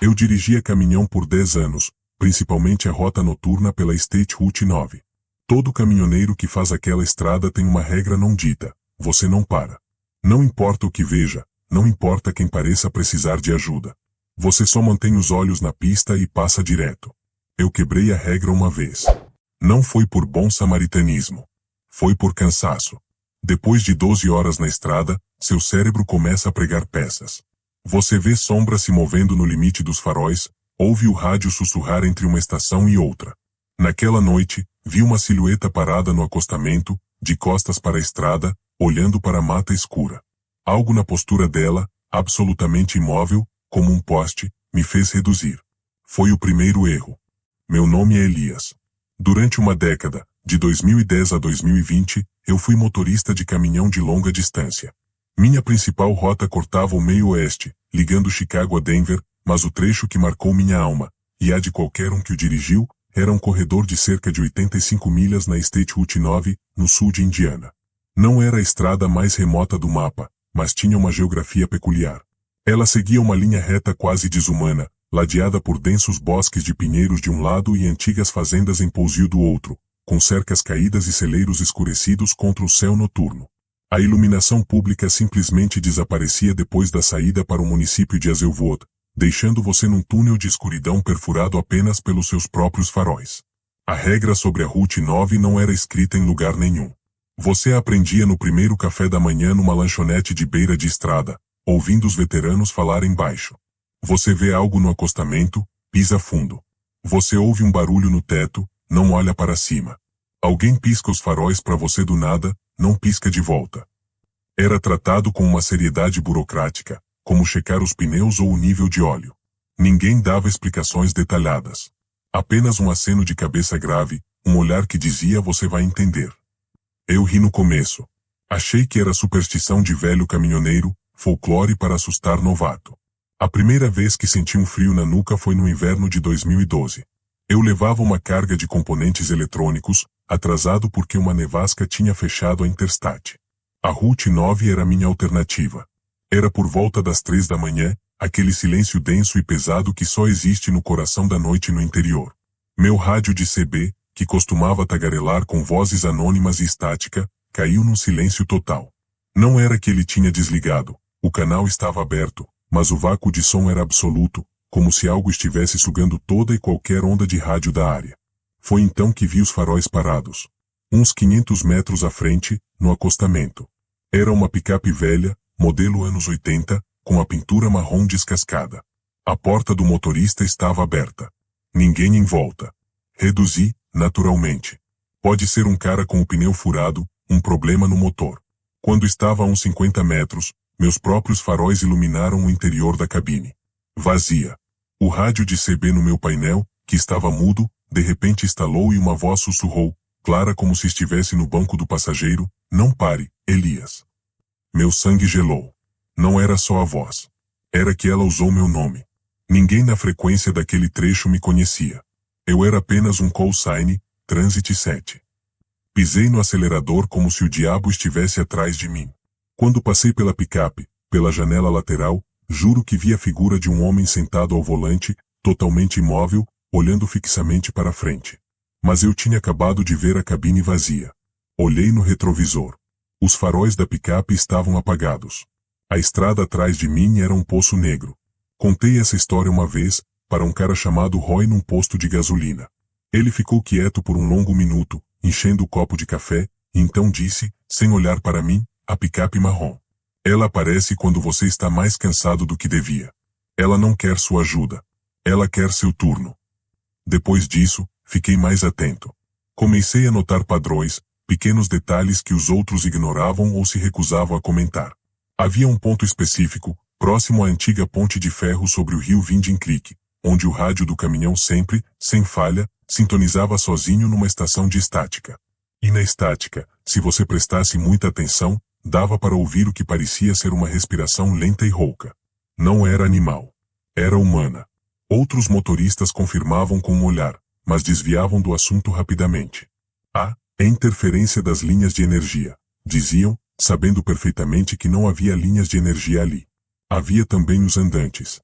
Eu dirigia caminhão por 10 anos, principalmente a rota noturna pela State Route 9. Todo caminhoneiro que faz aquela estrada tem uma regra não dita: você não para. Não importa o que veja, não importa quem pareça precisar de ajuda. Você só mantém os olhos na pista e passa direto. Eu quebrei a regra uma vez. Não foi por bom samaritanismo. Foi por cansaço. Depois de 12 horas na estrada, seu cérebro começa a pregar peças. Você vê sombras se movendo no limite dos faróis, ouve o rádio sussurrar entre uma estação e outra. Naquela noite, vi uma silhueta parada no acostamento, de costas para a estrada, olhando para a mata escura. Algo na postura dela, absolutamente imóvel, como um poste, me fez reduzir. Foi o primeiro erro. Meu nome é Elias. Durante uma década, de 2010 a 2020, eu fui motorista de caminhão de longa distância. Minha principal rota cortava o meio oeste, ligando Chicago a Denver, mas o trecho que marcou minha alma, e a de qualquer um que o dirigiu, era um corredor de cerca de 85 milhas na State Route 9, no sul de Indiana. Não era a estrada mais remota do mapa, mas tinha uma geografia peculiar. Ela seguia uma linha reta quase desumana, ladeada por densos bosques de pinheiros de um lado e antigas fazendas em pousio do outro, com cercas caídas e celeiros escurecidos contra o céu noturno. A iluminação pública simplesmente desaparecia depois da saída para o município de Hazelwood, deixando você num túnel de escuridão perfurado apenas pelos seus próprios faróis. A regra sobre a Route 9 não era escrita em lugar nenhum. Você a aprendia no primeiro café da manhã numa lanchonete de beira de estrada, ouvindo os veteranos falarem baixo. Você vê algo no acostamento, pisa fundo. Você ouve um barulho no teto, não olha para cima. Alguém pisca os faróis para você do nada, não pisca de volta. Era tratado com uma seriedade burocrática, como checar os pneus ou o nível de óleo. Ninguém dava explicações detalhadas. Apenas um aceno de cabeça grave, um olhar que dizia: você vai entender. Eu ri no começo. Achei que era superstição de velho caminhoneiro, folclore para assustar novato. A primeira vez que senti um frio na nuca foi no inverno de 2012. Eu levava uma carga de componentes eletrônicos, atrasado porque uma nevasca tinha fechado a Interstate. A Route 9 era minha alternativa. Era por volta das 3 da manhã, aquele silêncio denso e pesado que só existe no coração da noite no interior. Meu rádio de CB, que costumava tagarelar com vozes anônimas e estática, caiu num silêncio total. Não era que ele tinha desligado, o canal estava aberto, mas o vácuo de som era absoluto, como se algo estivesse sugando toda e qualquer onda de rádio da área. Foi então que vi os faróis parados. Uns 500 metros à frente, no acostamento. Era uma picape velha, modelo anos 80, com a pintura marrom descascada. A porta do motorista estava aberta. Ninguém em volta. Reduzi, naturalmente. Pode ser um cara com o pneu furado, um problema no motor. Quando estava a uns 50 metros, meus próprios faróis iluminaram o interior da cabine. Vazia. O rádio de CB no meu painel, que estava mudo, de repente estalou e uma voz sussurrou, clara como se estivesse no banco do passageiro: não pare, Elias. Meu sangue gelou. Não era só a voz. Era que ela usou meu nome. Ninguém na frequência daquele trecho me conhecia. Eu era apenas um call sign, Transit 7. Pisei no acelerador como se o diabo estivesse atrás de mim. Quando passei pela picape, pela janela lateral, juro que vi a figura de um homem sentado ao volante, totalmente imóvel, olhando fixamente para frente. Mas eu tinha acabado de ver a cabine vazia. Olhei no retrovisor. Os faróis da picape estavam apagados. A estrada atrás de mim era um poço negro. Contei essa história uma vez, para um cara chamado Roy num posto de gasolina. Ele ficou quieto por um longo minuto, enchendo o copo de café, e então disse, sem olhar para mim: a picape marrom. Ela aparece quando você está mais cansado do que devia. Ela não quer sua ajuda. Ela quer seu turno. Depois disso, fiquei mais atento. Comecei a notar padrões, pequenos detalhes que os outros ignoravam ou se recusavam a comentar. Havia um ponto específico, próximo à antiga ponte de ferro sobre o rio Vinding Creek, onde o rádio do caminhão sempre, sem falha, sintonizava sozinho numa estação de estática. E na estática, se você prestasse muita atenção, dava para ouvir o que parecia ser uma respiração lenta e rouca. Não era animal. Era humana. Outros motoristas confirmavam com um olhar, mas desviavam do assunto rapidamente. É interferência das linhas de energia, diziam, sabendo perfeitamente que não havia linhas de energia ali. Havia também os andantes.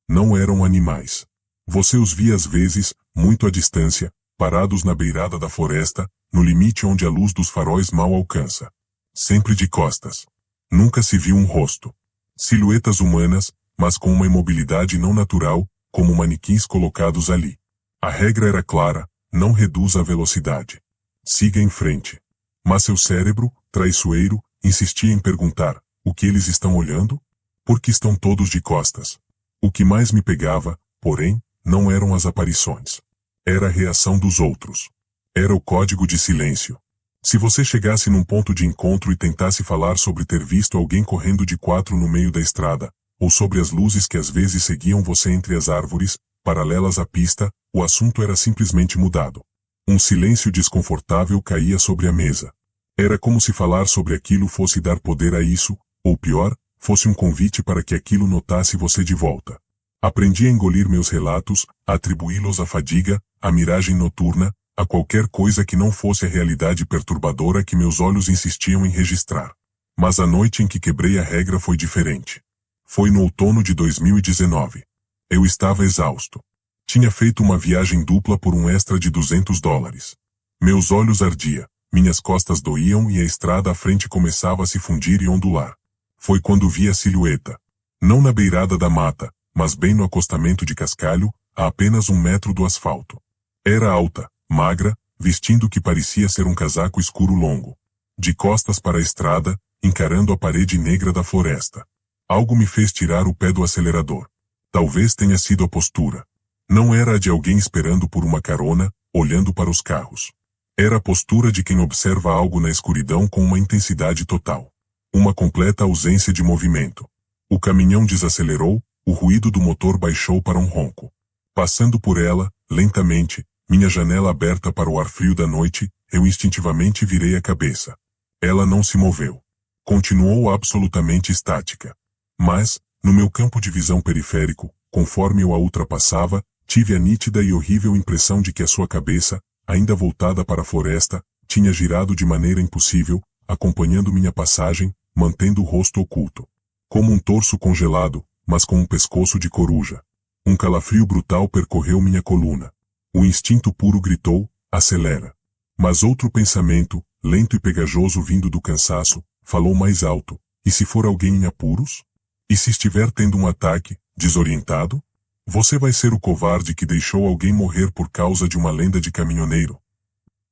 Não eram animais. Você os via às vezes, muito à distância, parados na beirada da floresta, no limite onde a luz dos faróis mal alcança. Sempre de costas. Nunca se viu um rosto. Silhuetas humanas, mas com uma imobilidade não natural, como manequins colocados ali. A regra era clara, não reduza a velocidade. Siga em frente. Mas seu cérebro, traiçoeiro, insistia em perguntar, o que eles estão olhando? Por que estão todos de costas? O que mais me pegava, porém, não eram as aparições. Era a reação dos outros. Era o código de silêncio. Se você chegasse num ponto de encontro e tentasse falar sobre ter visto alguém correndo de quatro no meio da estrada, ou sobre as luzes que às vezes seguiam você entre as árvores, paralelas à pista, o assunto era simplesmente mudado. Um silêncio desconfortável caía sobre a mesa. Era como se falar sobre aquilo fosse dar poder a isso, ou pior, fosse um convite para que aquilo notasse você de volta. Aprendi a engolir meus relatos, a atribuí-los à fadiga, à miragem noturna, a qualquer coisa que não fosse a realidade perturbadora que meus olhos insistiam em registrar. Mas a noite em que quebrei a regra foi diferente. Foi no outono de 2019. Eu estava exausto. Tinha feito uma viagem dupla por um extra de $200. Meus olhos ardiam, minhas costas doíam e a estrada à frente começava a se fundir e ondular. Foi quando vi a silhueta. Não na beirada da mata, mas bem no acostamento de cascalho, a apenas 1 metro do asfalto. Era alta, magra, vestindo o que parecia ser um casaco escuro longo. De costas para a estrada, encarando a parede negra da floresta. Algo me fez tirar o pé do acelerador. Talvez tenha sido a postura. Não era a de alguém esperando por uma carona, olhando para os carros. Era a postura de quem observa algo na escuridão com uma intensidade total. Uma completa ausência de movimento. O caminhão desacelerou, o ruído do motor baixou para um ronco. Passando por ela, lentamente, minha janela aberta para o ar frio da noite, eu instintivamente virei a cabeça. Ela não se moveu. Continuou absolutamente estática. Mas, no meu campo de visão periférico, conforme eu a ultrapassava, tive a nítida e horrível impressão de que a sua cabeça, ainda voltada para a floresta, tinha girado de maneira impossível, acompanhando minha passagem, mantendo o rosto oculto. Como um torso congelado, mas com um pescoço de coruja. Um calafrio brutal percorreu minha coluna. O instinto puro gritou, acelera. Mas outro pensamento, lento e pegajoso vindo do cansaço, falou mais alto, e se for alguém em apuros? E se estiver tendo um ataque, desorientado? Você vai ser o covarde que deixou alguém morrer por causa de uma lenda de caminhoneiro.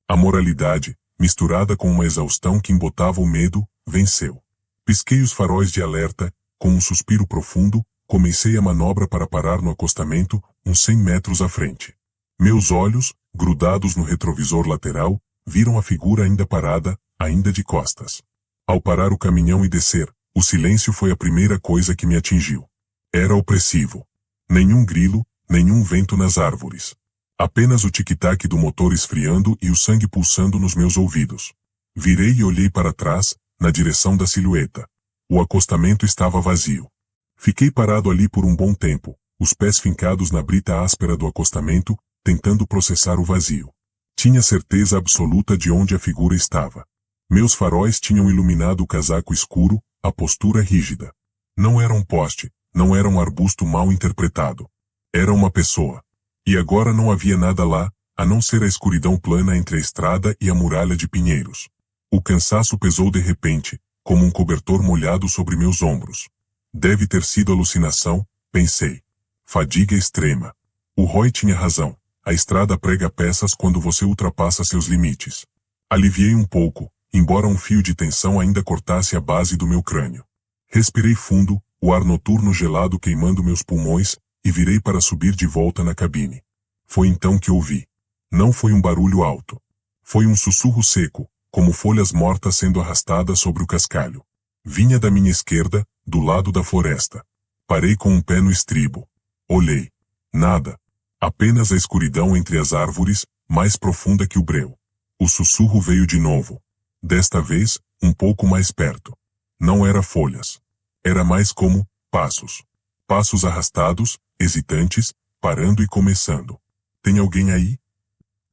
A moralidade, misturada com uma exaustão que embotava o medo, venceu. Pisquei os faróis de alerta, com um suspiro profundo, comecei a manobra para parar no acostamento, uns 100 metros à frente. Meus olhos, grudados no retrovisor lateral, viram a figura ainda parada, ainda de costas. Ao parar o caminhão e descer, o silêncio foi a primeira coisa que me atingiu. Era opressivo. Nenhum grilo, nenhum vento nas árvores. Apenas o tic-tac do motor esfriando e o sangue pulsando nos meus ouvidos. Virei e olhei para trás, na direção da silhueta. O acostamento estava vazio. Fiquei parado ali por um bom tempo, os pés fincados na brita áspera do acostamento, tentando processar o vazio. Tinha certeza absoluta de onde a figura estava. Meus faróis tinham iluminado o casaco escuro, a postura rígida. Não era um poste, não era um arbusto mal interpretado. Era uma pessoa. E agora não havia nada lá, a não ser a escuridão plana entre a estrada e a muralha de pinheiros. O cansaço pesou de repente, como um cobertor molhado sobre meus ombros. Deve ter sido alucinação, pensei. Fadiga extrema. O Roy tinha razão. A estrada prega peças quando você ultrapassa seus limites. Aliviei um pouco, embora um fio de tensão ainda cortasse a base do meu crânio. Respirei fundo, o ar noturno gelado queimando meus pulmões, e virei para subir de volta na cabine. Foi então que ouvi. Não foi um barulho alto. Foi um sussurro seco, como folhas mortas sendo arrastadas sobre o cascalho. Vinha da minha esquerda, do lado da floresta. Parei com um pé no estribo. Olhei. Nada. Apenas a escuridão entre as árvores, mais profunda que o breu. O sussurro veio de novo. Desta vez, um pouco mais perto. Não era folhas. Era mais como passos. Passos arrastados, hesitantes, parando e começando. Tem alguém aí?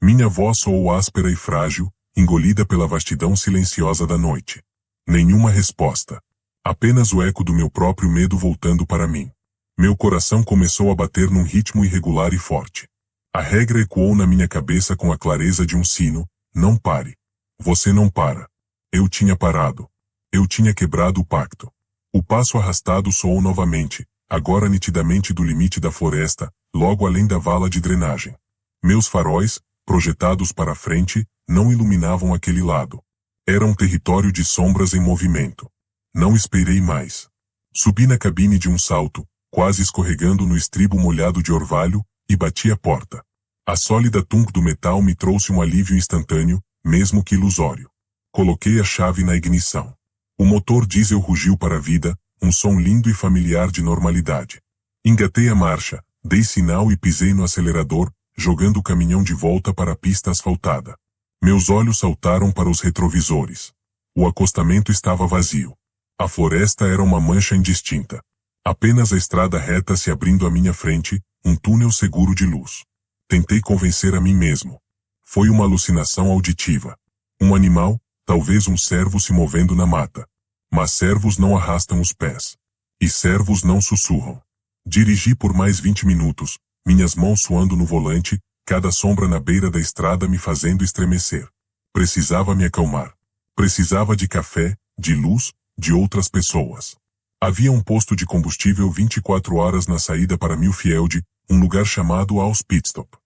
Minha voz soou áspera e frágil, engolida pela vastidão silenciosa da noite. Nenhuma resposta. Apenas o eco do meu próprio medo voltando para mim. Meu coração começou a bater num ritmo irregular e forte. A regra ecoou na minha cabeça com a clareza de um sino: não pare. Você não para. Eu tinha parado. Eu tinha quebrado o pacto. O passo arrastado soou novamente, agora nitidamente do limite da floresta, logo além da vala de drenagem. Meus faróis, projetados para a frente, não iluminavam aquele lado. Era um território de sombras em movimento. Não esperei mais. Subi na cabine de um salto, quase escorregando no estribo molhado de orvalho, e bati a porta. A sólida tunk do metal me trouxe um alívio instantâneo, mesmo que ilusório. Coloquei a chave na ignição. O motor diesel rugiu para a vida, um som lindo e familiar de normalidade. Engatei a marcha, dei sinal e pisei no acelerador, jogando o caminhão de volta para a pista asfaltada. Meus olhos saltaram para os retrovisores. O acostamento estava vazio. A floresta era uma mancha indistinta. Apenas a estrada reta se abrindo à minha frente, um túnel seguro de luz. Tentei convencer a mim mesmo. Foi uma alucinação auditiva. Um animal, talvez um cervo se movendo na mata. Mas cervos não arrastam os pés. E cervos não sussurram. Dirigi por mais 20 minutos, minhas mãos suando no volante, cada sombra na beira da estrada me fazendo estremecer. Precisava me acalmar. Precisava de café, de luz, de outras pessoas. Havia um posto de combustível 24 horas na saída para Millfield, um lugar chamado House Pitstop.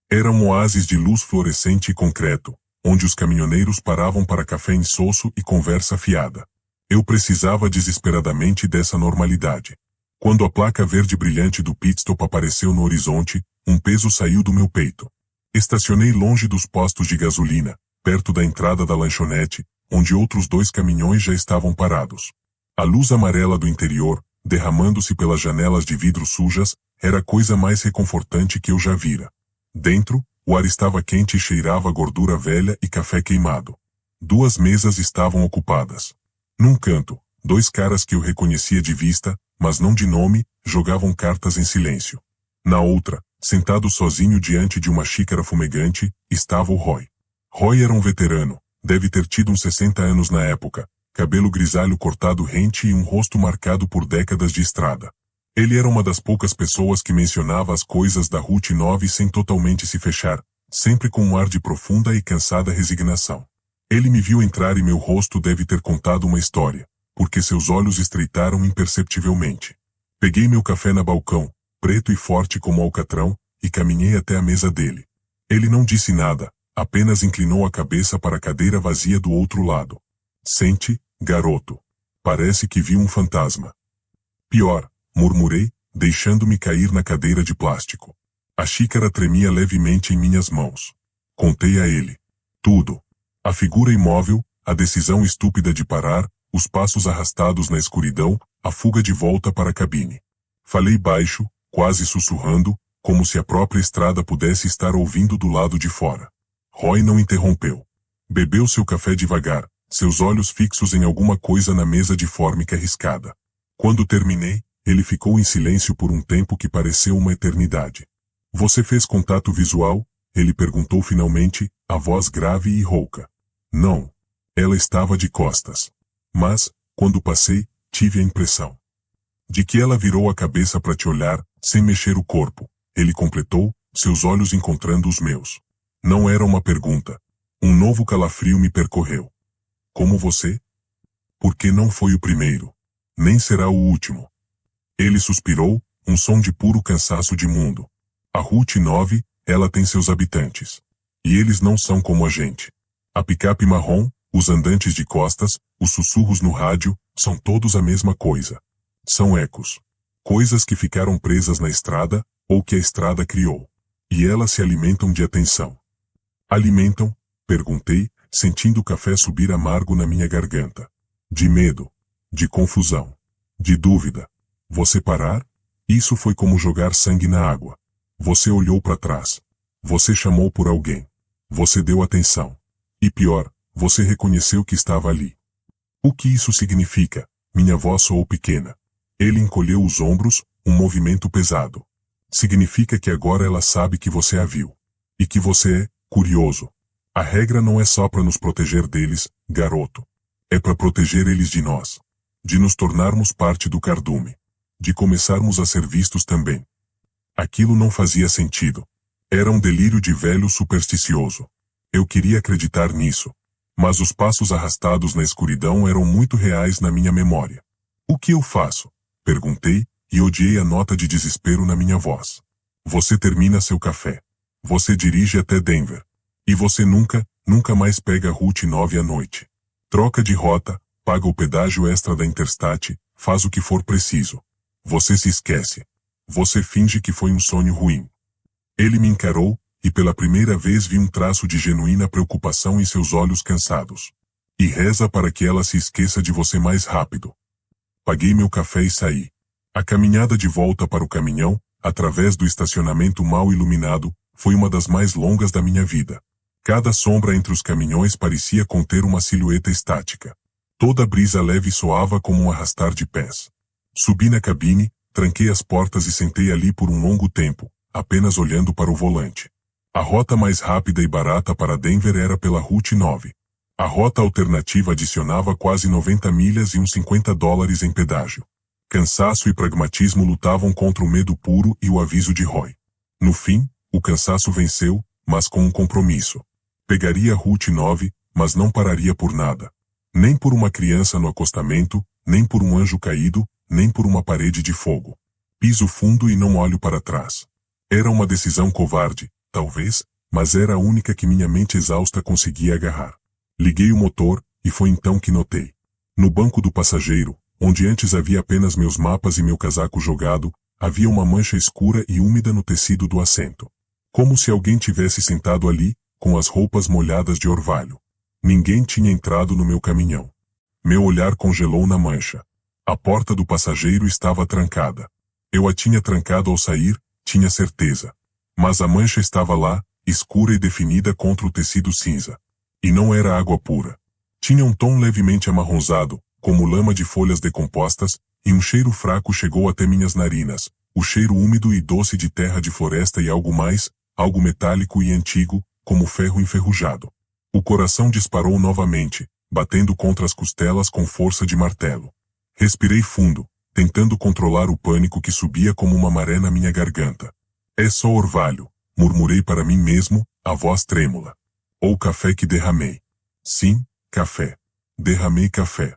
Era um oásis de luz fluorescente e concreto, onde os caminhoneiros paravam para café insosso e conversa fiada. Eu precisava desesperadamente dessa normalidade. Quando a placa verde brilhante do pitstop apareceu no horizonte, um peso saiu do meu peito. Estacionei longe dos postos de gasolina, perto da entrada da lanchonete, onde outros 2 caminhões já estavam parados. A luz amarela do interior, derramando-se pelas janelas de vidro sujas, era a coisa mais reconfortante que eu já vira. Dentro, o ar estava quente e cheirava a gordura velha e café queimado. 2 mesas estavam ocupadas. Num canto, 2 caras que eu reconhecia de vista, mas não de nome, jogavam cartas em silêncio. Na outra, sentado sozinho diante de uma xícara fumegante, estava o Roy. Roy era um veterano, deve ter tido uns 60 anos na época, cabelo grisalho cortado rente e um rosto marcado por décadas de estrada. Ele era uma das poucas pessoas que mencionava as coisas da Route 9 sem totalmente se fechar, sempre com um ar de profunda e cansada resignação. Ele me viu entrar e meu rosto deve ter contado uma história, porque seus olhos estreitaram imperceptivelmente. Peguei meu café na balcão, preto e forte como alcatrão, e caminhei até a mesa dele. Ele não disse nada, apenas inclinou a cabeça para a cadeira vazia do outro lado. Sente, garoto. Parece que vi um fantasma. Pior, murmurei, deixando-me cair na cadeira de plástico. A xícara tremia levemente em minhas mãos. Contei a ele. Tudo. A figura imóvel, a decisão estúpida de parar, os passos arrastados na escuridão, a fuga de volta para a cabine. Falei baixo, quase sussurrando, como se a própria estrada pudesse estar ouvindo do lado de fora. Roy não interrompeu. Bebeu seu café devagar, seus olhos fixos em alguma coisa na mesa de fórmica riscada. Quando terminei, ele ficou em silêncio por um tempo que pareceu uma eternidade. Você fez contato visual? Ele perguntou finalmente, a voz grave e rouca. Não. Ela estava de costas. Mas, quando passei, tive a impressão de que ela virou a cabeça para te olhar, sem mexer o corpo. Ele completou, seus olhos encontrando os meus. Não era uma pergunta. Um novo calafrio me percorreu. Como você? Porque não foi o primeiro. Nem será o último. Ele suspirou, um som de puro cansaço de mundo. A Route 9, ela tem seus habitantes. E eles não são como a gente. A picape marrom, os andantes de costas, os sussurros no rádio, são todos a mesma coisa. São ecos. Coisas que ficaram presas na estrada, ou que a estrada criou. E elas se alimentam de atenção. Alimentam? Perguntei, sentindo o café subir amargo na minha garganta. De medo. De confusão. De dúvida. Você parar? Isso foi como jogar sangue na água. Você olhou para trás. Você chamou por alguém. Você deu atenção. E pior, você reconheceu que estava ali. O que isso significa? Minha voz soou pequena. Ele encolheu os ombros, um movimento pesado. Significa que agora ela sabe que você a viu. E que você é curioso. A regra não é só para nos proteger deles, garoto. É para proteger eles de nós. De nos tornarmos parte do cardume. de começarmos a ser vistos também. Aquilo não fazia sentido. Era um delírio de velho supersticioso. Eu queria acreditar nisso. Mas os passos arrastados na escuridão eram muito reais na minha memória. O que eu faço? Perguntei, e odiei a nota de desespero na minha voz. Você termina seu café. Você dirige até Denver. E você nunca mais pega a Route 9 à noite. Troca de rota, paga o pedágio extra da Interstate, faz o que for preciso. Você se esquece. Você finge que foi um sonho ruim. Ele me encarou, e pela primeira vez vi um traço de genuína preocupação em seus olhos cansados. E reza para que ela se esqueça de você mais rápido. Paguei meu café e saí. A caminhada de volta para o caminhão, através do estacionamento mal iluminado, foi uma das mais longas da minha vida. Cada sombra entre os caminhões parecia conter uma silhueta estática. Toda brisa leve soava como um arrastar de pés. Subi na cabine, tranquei as portas e sentei ali por um longo tempo, apenas olhando para o volante. A rota mais rápida e barata para Denver era pela Route 9. A rota alternativa adicionava quase 90 milhas e uns $50 em pedágio. Cansaço e pragmatismo lutavam contra o medo puro e o aviso de Roy. No fim, o cansaço venceu, mas com um compromisso. Pegaria a Route 9, mas não pararia por nada. Nem por uma criança no acostamento, nem por um anjo caído, nem por uma parede de fogo. Piso fundo e não olho para trás. Era uma decisão covarde, talvez, mas era a única que minha mente exausta conseguia agarrar. Liguei o motor, e foi então que notei. No banco do passageiro, onde antes havia apenas meus mapas e meu casaco jogado, havia uma mancha escura e úmida no tecido do assento. Como se alguém tivesse sentado ali, com as roupas molhadas de orvalho. Ninguém tinha entrado no meu caminhão. Meu olhar congelou na mancha. A porta do passageiro estava trancada. Eu a tinha trancado ao sair, tinha certeza. Mas a mancha estava lá, escura e definida contra o tecido cinza. E não era água pura. Tinha um tom levemente amarronzado, como lama de folhas decompostas, e um cheiro fraco chegou até minhas narinas, o cheiro úmido e doce de terra de floresta e algo mais, algo metálico e antigo, como ferro enferrujado. O coração disparou novamente, batendo contra as costelas com força de martelo. Respirei fundo, tentando controlar o pânico que subia como uma maré na minha garganta. É só orvalho, murmurei para mim mesmo, a voz trêmula. Ou café que derramei. Sim, café. Derramei café.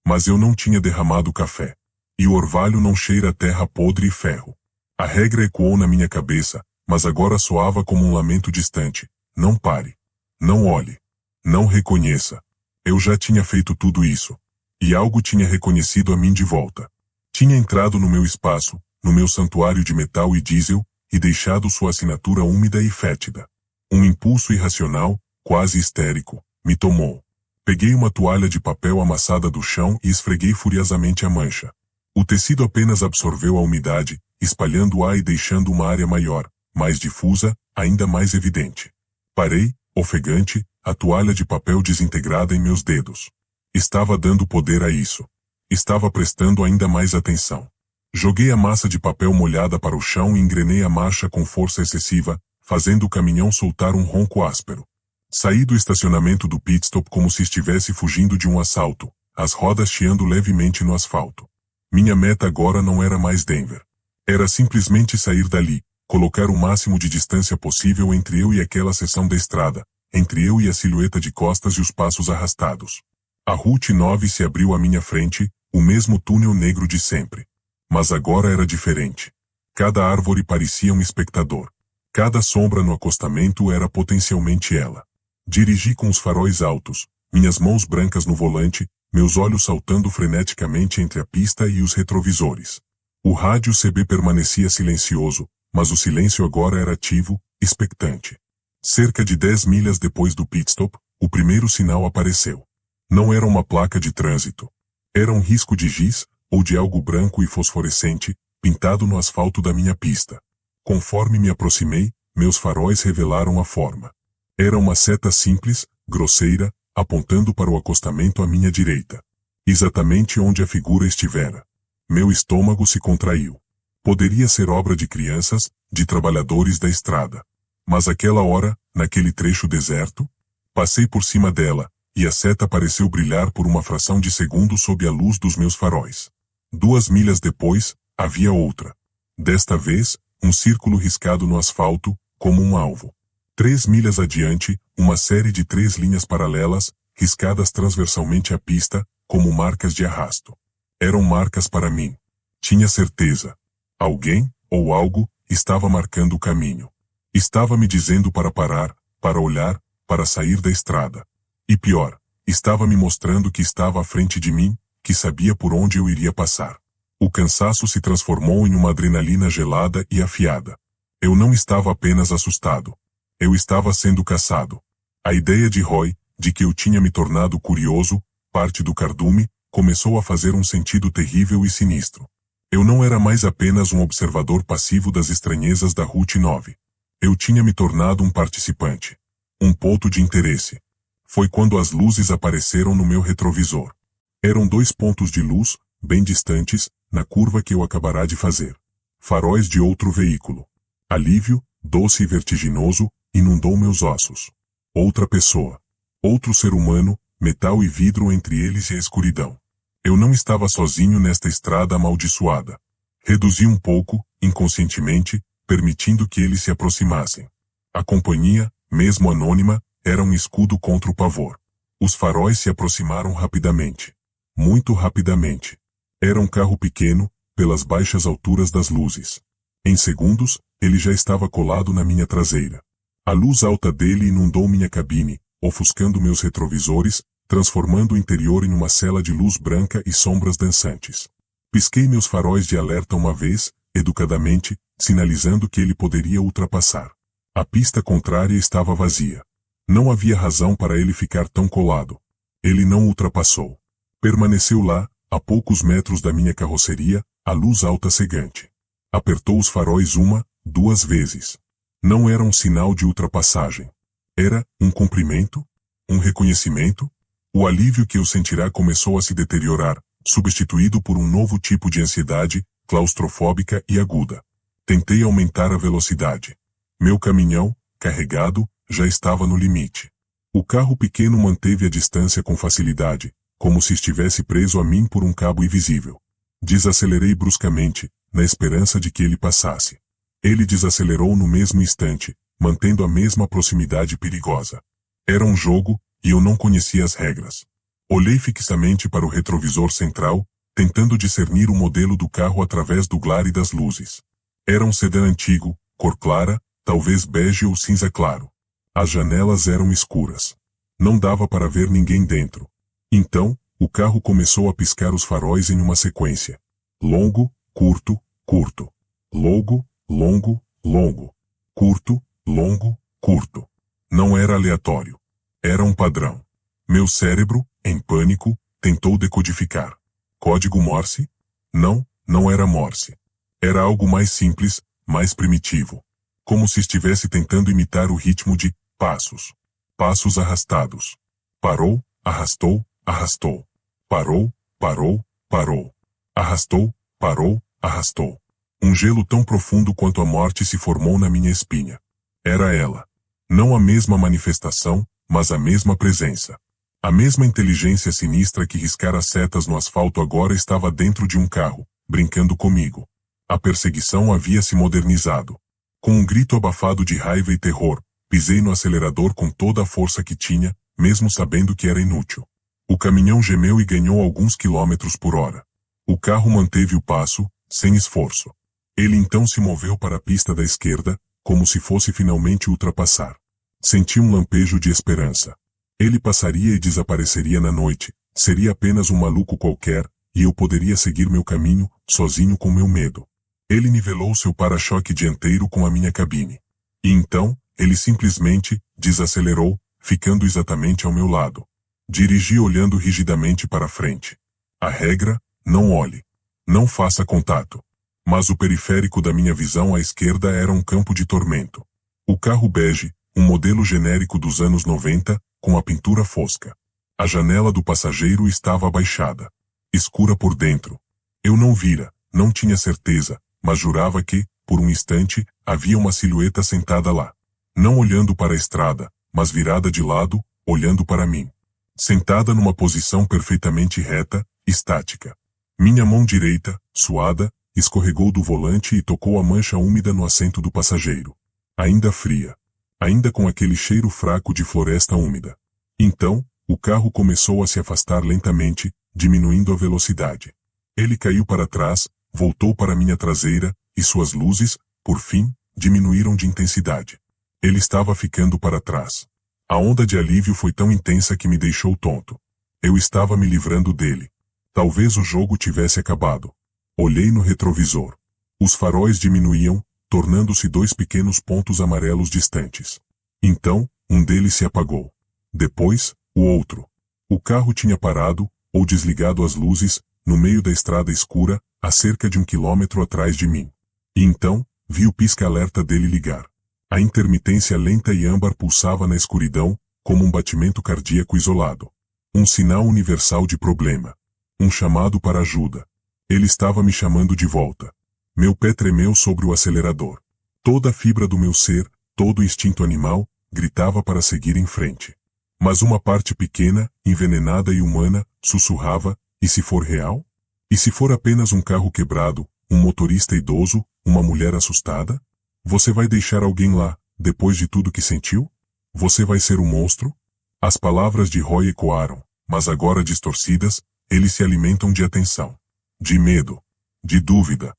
Mas eu não tinha derramado café. E o orvalho não cheira a terra podre e ferro. A regra ecoou na minha cabeça, mas agora soava como um lamento distante. Não pare. Não olhe. Não reconheça. Eu já tinha feito tudo isso. E algo tinha reconhecido a mim de volta. Tinha entrado no meu espaço, no meu santuário de metal e diesel, e deixado sua assinatura úmida e fétida. Um impulso irracional, quase histérico, me tomou. Peguei uma toalha de papel amassada do chão e esfreguei furiosamente a mancha. O tecido apenas absorveu a umidade, espalhando-a e deixando uma área maior, mais difusa, ainda mais evidente. Parei, ofegante, a toalha de papel desintegrada em meus dedos. Estava dando poder a isso. Estava prestando ainda mais atenção. Joguei a massa de papel molhada para o chão e engrenei a marcha com força excessiva, fazendo o caminhão soltar um ronco áspero. Saí do estacionamento do pitstop como se estivesse fugindo de um assalto, as rodas chiando levemente no asfalto. Minha meta agora não era mais Denver. Era simplesmente sair dali, colocar o máximo de distância possível entre eu e aquela seção da estrada, entre eu e a silhueta de costas e os passos arrastados. A Route 9 se abriu à minha frente, o mesmo túnel negro de sempre. Mas agora era diferente. Cada árvore parecia um espectador. Cada sombra no acostamento era potencialmente ela. Dirigi com os faróis altos, minhas mãos brancas no volante, meus olhos saltando freneticamente entre a pista e os retrovisores. O rádio CB permanecia silencioso, mas o silêncio agora era ativo, expectante. Cerca de 10 milhas depois do pitstop, o primeiro sinal apareceu. Não era uma placa de trânsito. Era um risco de giz, ou de algo branco e fosforescente, pintado no asfalto da minha pista. Conforme me aproximei, meus faróis revelaram a forma. Era uma seta simples, grosseira, apontando para o acostamento à minha direita. Exatamente onde a figura estivera. Meu estômago se contraiu. Poderia ser obra de crianças, de trabalhadores da estrada. Mas aquela hora, naquele trecho deserto, passei por cima dela, e a seta pareceu brilhar por uma fração de segundo sob a luz dos meus faróis. 2 milhas depois, Havia outra. Desta vez, um círculo riscado no asfalto, como um alvo. 3 milhas adiante, uma série de 3 linhas paralelas, riscadas transversalmente à pista, como marcas de arrasto. Eram marcas para mim. Tinha certeza. Alguém, ou algo, estava marcando o caminho. Estava me dizendo para parar, para olhar, para sair da estrada. E pior, estava me mostrando que estava à frente de mim, que sabia por onde eu iria passar. O cansaço se transformou em uma adrenalina gelada e afiada. Eu não estava apenas assustado. Eu estava sendo caçado. A ideia de Roy, de que eu tinha me tornado curioso, parte do cardume, começou a fazer um sentido terrível e sinistro. Eu não era mais apenas um observador passivo das estranhezas da Route 9. Eu tinha me tornado um participante. Um ponto de interesse. Foi quando as luzes apareceram no meu retrovisor. Eram 2 pontos de luz, bem distantes, na curva que eu acabará de fazer. Faróis de outro veículo. Alívio, doce e vertiginoso, inundou meus ossos. Outra pessoa. Outro ser humano, metal e vidro entre eles e a escuridão. Eu não estava sozinho nesta estrada amaldiçoada. Reduzi um pouco, inconscientemente, permitindo que eles se aproximassem. A companhia, mesmo anônima, era um escudo contra o pavor. Os faróis se aproximaram rapidamente. Muito rapidamente. Era um carro pequeno, pelas baixas alturas das luzes. Em segundos, ele já estava colado na minha traseira. A luz alta dele inundou minha cabine, ofuscando meus retrovisores, transformando o interior em uma cela de luz branca e sombras dançantes. Pisquei meus faróis de alerta uma vez, educadamente, sinalizando que ele poderia ultrapassar. A pista contrária estava vazia. Não havia razão para ele ficar tão colado. Ele não ultrapassou. Permaneceu lá, a poucos metros da minha carroceria, a luz alta cegante. Apertou os faróis 1, 2 vezes. Não era um sinal de ultrapassagem. Era um cumprimento? Um reconhecimento? O alívio que eu sentirá começou a se deteriorar, substituído por um novo tipo de ansiedade, claustrofóbica e aguda. Tentei aumentar a velocidade. Meu caminhão, carregado, já estava no limite. O carro pequeno manteve a distância com facilidade, como se estivesse preso a mim por um cabo invisível. Desacelerei bruscamente, na esperança de que ele passasse. Ele desacelerou no mesmo instante, mantendo a mesma proximidade perigosa. Era um jogo, e eu não conhecia as regras. Olhei fixamente para o retrovisor central, tentando discernir o modelo do carro através do glare das luzes. Era um sedã antigo, cor clara, talvez bege ou cinza claro. As janelas eram escuras. Não dava para ver ninguém dentro. Então, o carro começou a piscar os faróis em uma sequência. Longo, curto, curto. Longo, longo, longo. Curto, longo, curto. Não era aleatório. Era um padrão. Meu cérebro, em pânico, tentou decodificar. Código Morse? Não, não era Morse. Era algo mais simples, mais primitivo. Como se estivesse tentando imitar o ritmo de passos. Passos arrastados. Parou, arrastou, arrastou. Parou, parou, parou. Arrastou, parou, arrastou. Um gelo tão profundo quanto a morte se formou na minha espinha. Era ela. Não a mesma manifestação, mas a mesma presença. A mesma inteligência sinistra que riscara setas no asfalto agora estava dentro de um carro, brincando comigo. A perseguição havia se modernizado. Com um grito abafado de raiva e terror, pisei no acelerador com toda a força que tinha, mesmo sabendo que era inútil. O caminhão gemeu e ganhou alguns quilômetros por hora. O carro manteve o passo, sem esforço. Ele então se moveu para a pista da esquerda, como se fosse finalmente ultrapassar. Senti um lampejo de esperança. Ele passaria e desapareceria na noite, seria apenas um maluco qualquer, e eu poderia seguir meu caminho, sozinho com meu medo. Ele nivelou seu para-choque dianteiro com a minha cabine. E então, ele simplesmente desacelerou, ficando exatamente ao meu lado. Dirigi olhando rigidamente para frente. A regra, não olhe. Não faça contato. Mas o periférico da minha visão à esquerda era um campo de tormento. O carro bege, um modelo genérico dos anos 90, com a pintura fosca. A janela do passageiro estava abaixada. Escura por dentro. Eu não vira, não tinha certeza, mas jurava que, por um instante, havia uma silhueta sentada lá. Não olhando para a estrada, mas virada de lado, olhando para mim. Sentada numa posição perfeitamente reta, estática. Minha mão direita, suada, escorregou do volante e tocou a mancha úmida no assento do passageiro. Ainda fria. Ainda com aquele cheiro fraco de floresta úmida. Então, o carro começou a se afastar lentamente, diminuindo a velocidade. Ele caiu para trás, voltou para minha traseira, e suas luzes, por fim, diminuíram de intensidade. Ele estava ficando para trás. A onda de alívio foi tão intensa que me deixou tonto. Eu estava me livrando dele. Talvez o jogo tivesse acabado. Olhei no retrovisor. Os faróis diminuíam, tornando-se 2 pequenos pontos amarelos distantes. Então, um deles se apagou. Depois, o outro. O carro tinha parado, ou desligado as luzes, no meio da estrada escura, a cerca de 1 quilômetro atrás de mim. E então, vi o pisca-alerta dele ligar. A intermitência lenta e âmbar pulsava na escuridão, como um batimento cardíaco isolado. Um sinal universal de problema. Um chamado para ajuda. Ele estava me chamando de volta. Meu pé tremeu sobre o acelerador. Toda a fibra do meu ser, todo o instinto animal, gritava para seguir em frente. Mas uma parte pequena, envenenada e humana, sussurrava, e se for real? E se for apenas um carro quebrado, um motorista idoso, uma mulher assustada? Você vai deixar alguém lá, depois de tudo que sentiu? Você vai ser um monstro? As palavras de Roy ecoaram, mas agora distorcidas, eles se alimentam de atenção. De medo. De dúvida.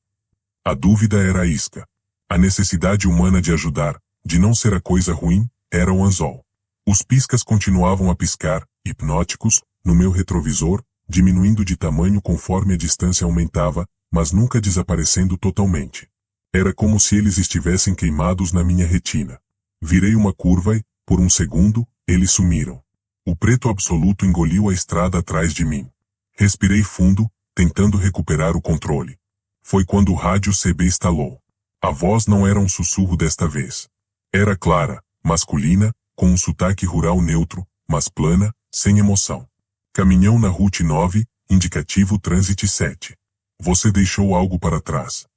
A dúvida era a isca. A necessidade humana de ajudar, de não ser a coisa ruim, era o anzol. Os piscas continuavam a piscar, hipnóticos, no meu retrovisor, diminuindo de tamanho conforme a distância aumentava, mas nunca desaparecendo totalmente. Era como se eles estivessem queimados na minha retina. Virei uma curva e, por um segundo, eles sumiram. O preto absoluto engoliu a estrada atrás de mim. Respirei fundo, tentando recuperar o controle. Foi quando o rádio CB estalou. A voz não era um sussurro desta vez. Era clara, masculina, com um sotaque rural neutro, mas plana, sem emoção. Caminhão na Route 9, indicativo Transit 7. Você deixou algo para trás.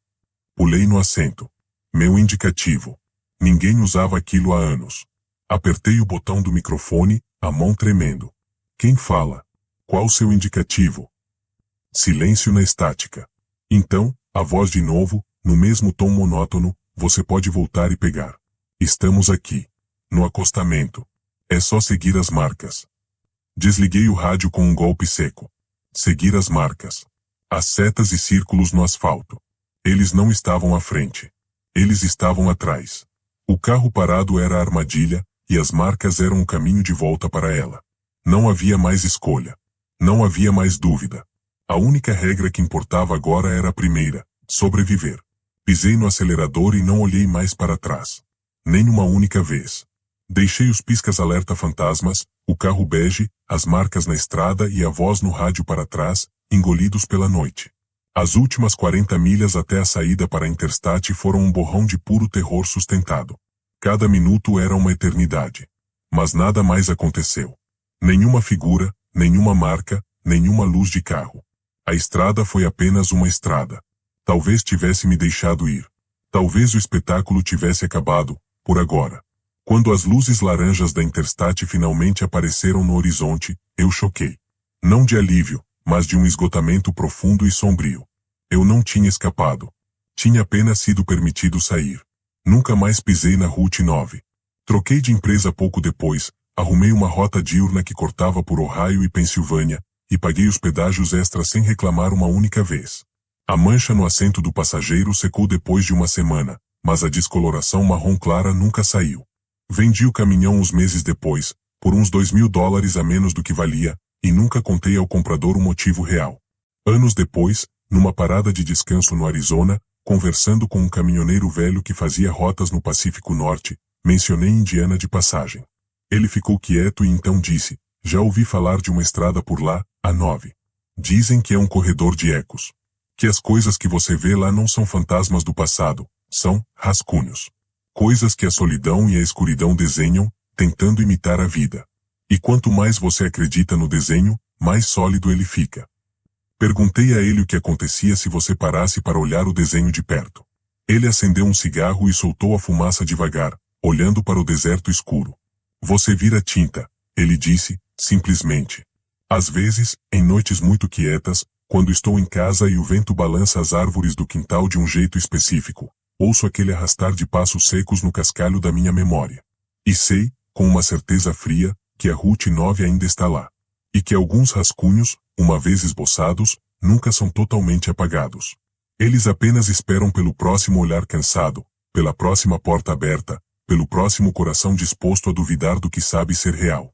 Pulei no assento. Meu indicativo. Ninguém usava aquilo há anos. Apertei o botão do microfone, a mão tremendo. Quem fala? Qual seu indicativo? Silêncio na estática. Então, a voz de novo, no mesmo tom monótono, você pode voltar e pegar. Estamos aqui. No acostamento. É só seguir as marcas. Desliguei o rádio com um golpe seco. Seguir as marcas. As setas e círculos no asfalto. Eles não estavam à frente. Eles estavam atrás. O carro parado era a armadilha, e as marcas eram o caminho de volta para ela. Não havia mais escolha. Não havia mais dúvida. A única regra que importava agora era a primeira: sobreviver. Pisei no acelerador e não olhei mais para trás. Nem uma única vez. Deixei os piscas-alerta fantasmas, o carro bege, as marcas na estrada e a voz no rádio para trás, engolidos pela noite. As últimas 40 milhas até a saída para a Interstate foram um borrão de puro terror sustentado. Cada minuto era uma eternidade. Mas nada mais aconteceu. Nenhuma figura, nenhuma marca, nenhuma luz de carro. A estrada foi apenas uma estrada. Talvez tivesse me deixado ir. Talvez o espetáculo tivesse acabado, por agora. Quando as luzes laranjas da Interstate finalmente apareceram no horizonte, eu choquei. Não de alívio, mas de um esgotamento profundo e sombrio. Eu não tinha escapado. Tinha apenas sido permitido sair. Nunca mais pisei na Route 9. Troquei de empresa pouco depois, arrumei uma rota diurna que cortava por Ohio e Pensilvânia, e paguei os pedágios extras sem reclamar uma única vez. A mancha no assento do passageiro secou depois de uma semana, mas a descoloração marrom clara nunca saiu. Vendi o caminhão uns meses depois, por uns $2.000 a menos do que valia, e nunca contei ao comprador o motivo real. Anos depois, numa parada de descanso no Arizona, conversando com um caminhoneiro velho que fazia rotas no Pacífico Norte, mencionei Indiana de passagem. Ele ficou quieto e então disse: já ouvi falar de uma estrada por lá, a 9. Dizem que é um corredor de ecos. Que as coisas que você vê lá não são fantasmas do passado, são rascunhos. Coisas que a solidão e a escuridão desenham, tentando imitar a vida. E quanto mais você acredita no desenho, mais sólido ele fica. Perguntei a ele o que acontecia se você parasse para olhar o desenho de perto. Ele acendeu um cigarro e soltou a fumaça devagar, olhando para o deserto escuro. Você vira tinta, ele disse, simplesmente. Às vezes, em noites muito quietas, Quando estou em casa e o vento balança as árvores do quintal de um jeito específico, ouço aquele arrastar de passos secos no cascalho da minha memória. E sei, com uma certeza fria, que a Route 9 ainda está lá. E que alguns rascunhos, uma vez esboçados, nunca são totalmente apagados. Eles apenas esperam pelo próximo olhar cansado, pela próxima porta aberta, pelo próximo coração disposto a duvidar do que sabe ser real.